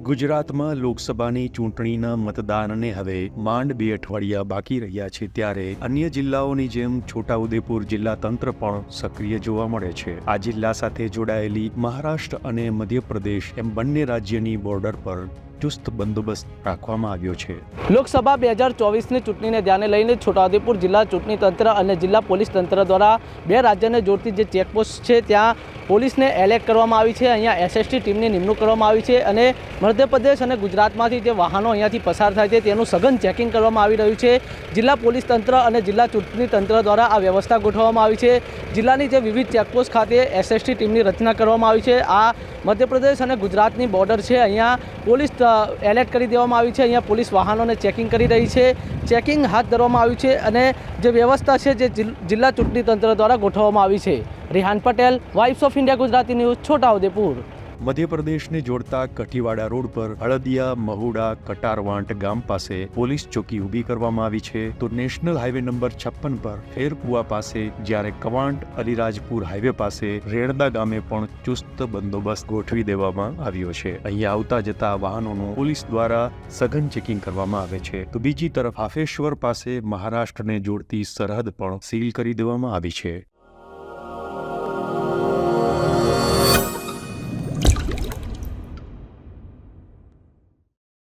ગુજરાતમાં લોકસભાની ચૂંટણીના મતદાનને હવે માંડ 2 અઠવાડિયા બાકી રહ્યા છે, ત્યારે અન્ય જિલ્લાઓની જેમ છોટાઉદેપુર જિલ્લા તંત્ર પણ સક્રિય જોવા મળે છે। આ જિલ્લા સાથે જોડાયેલી મહારાષ્ટ્ર અને મધ્યપ્રદેશ એમ બંને રાજ્યની બોર્ડર પર ચુસ્ત બંદોબસ્ત રાખવામાં આવ્યો છે। લોકસભા 2024ની ચૂંટણીને ધ્યાને લઈને છોટાઉદેપુર જિલ્લા ચૂંટણી તંત્ર અને જિલ્લા પોલીસ તંત્ર દ્વારા બે રાજ્યને જોડતી જે ચેકપોસ્ટ છે ત્યાં પોલીસને એલર્ટ કરવામાં આવી છે। અહીંયા એસએસટી ટીમની નિમણૂક કરવામાં આવી છે અને મધ્યપ્રદેશ અને ગુજરાતમાંથી જે વાહનો અહીંયાથી પસાર થાય છે તેનું સઘન ચેકિંગ કરવામાં આવી રહ્યું છે। જિલ્લા પોલીસ તંત્ર અને જિલ્લા ચૂંટણી તંત્ર દ્વારા આ વ્યવસ્થા ગોઠવવામાં આવી છે। જિલ્લાની જે વિવિધ ચેકપોસ્ટ ખાતે એસએસટી ટીમની રચના કરવામાં આવી છે। આ મધ્યપ્રદેશ અને ગુજરાતની બોર્ડર છે। અહીંયા પોલીસ એલર્ટ કરી દેવામાં આવી છે। અહીંયા પોલીસ વાહનોને ચેકિંગ કરી રહી છે। ચેકિંગ હાથ ધરવામાં આવ્યું છે અને જે વ્યવસ્થા છે જે જિલ્લા ચૂંટણી તંત્ર દ્વારા ગોઠવવામાં આવી છે। Rehan Patel, vibes of India Gujarati news, Chhotaudepur. મધ્યપ્રદેશને જોડતા કઠીવાડા રોડ પર હળદિયા મહુડા કટારવાંટ ગામ પાસે પોલીસ ચોકી ઊભી કરવામાં આવી છે, તો નેશનલ હાઈવે નંબર 56 પર ફેરકુવા પાસે, જ્યારે કવાંટ અલીરાજપુર હાઈવે પાસે રેણદા ગામે પણ ચુસ્ત બંદોબસ્ત ગોઠવી દેવામાં આવ્યો છે। અહીંયા આવતા જતા વાહનોનું પોલીસ દ્વારા સઘન ચેકિંગ કરવામાં આવે છે, તો બીજી તરફ હાફેશ્વર પાસે મહારાષ્ટ્રને જોડતી સરહદ પણ સીલ કરી દેવામાં આવી છે।